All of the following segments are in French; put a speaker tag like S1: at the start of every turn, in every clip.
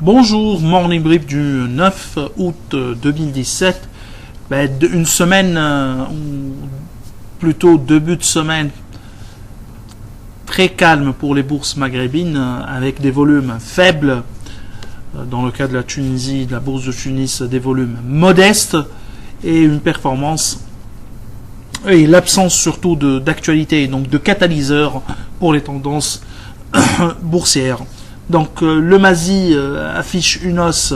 S1: Bonjour, Morning Brief du 9 août 2017. Une semaine, ou plutôt début de semaine, très calme pour les bourses maghrébines, avec des volumes faibles. Dans le cas de la Tunisie, de la bourse de Tunis, des volumes modestes et une performance et l'absence surtout d'actualité, donc de catalyseurs pour les tendances boursières. Donc le MASI affiche une hausse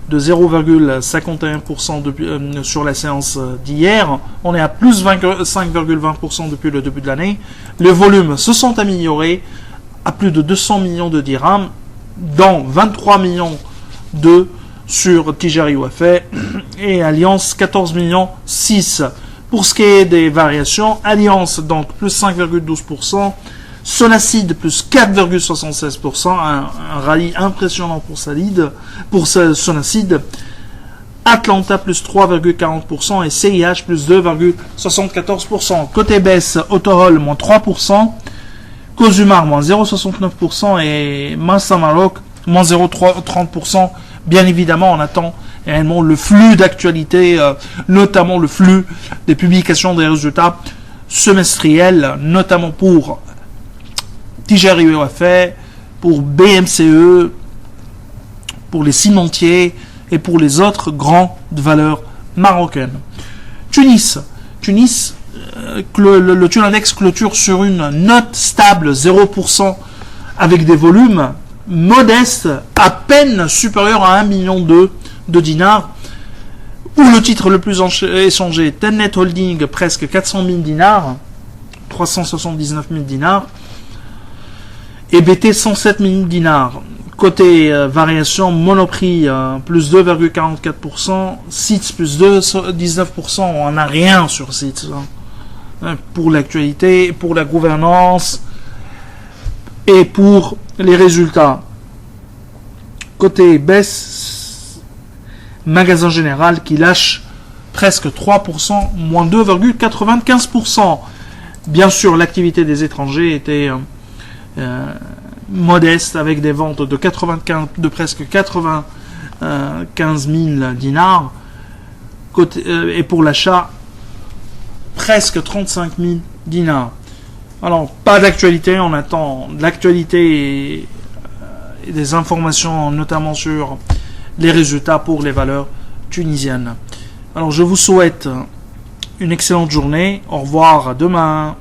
S1: de 0,51% sur la séance d'hier. On est à plus 5,20% depuis le début de l'année. Les volumes se sont améliorés à plus de 200 millions de dirhams, dont 23 millions sur Tijari Wafé et Alliance 14 millions 6. Pour ce qui est des variations, Alliance donc plus 5,12%, Sonacid plus 4,76%, un rallye impressionnant pour Sonacid, Atlanta plus 3,40% et CIH plus 2,74%. Côté baisse, Autohol moins 3%, Cosumar moins 0,69% et Massa Maroc moins 0,30%. Bien évidemment, on attend réellement le flux d'actualité, notamment le flux des publications des résultats semestriels, notamment pour Tijari Wafé, pour BMCE, pour les cimentiers et pour les autres grandes valeurs marocaines. Tunis, le Tunadex clôture sur une note stable 0% avec des volumes modestes, à peine supérieurs à 1,2 million de dinars. Ou le titre le plus échangé, Tennet Holding, presque 400 000 dinars, 379 000 dinars, et BT 107 000 dinars. Côté variation, Monoprix plus 2,44%, SITS plus 2,19%, on n'a rien sur SITS. Pour l'actualité, pour la gouvernance et pour les résultats. Côté baisse, Magasin Général qui lâche presque 3%, moins 2,95%. Bien sûr, l'activité des étrangers était modeste avec des ventes de presque 95 000 dinars. Et pour l'achat, presque 35 000 dinars. Alors, pas d'actualité, on attend de l'actualité et des informations, notamment sur les résultats pour les valeurs tunisiennes. Alors, je vous souhaite une excellente journée. Au revoir, à demain.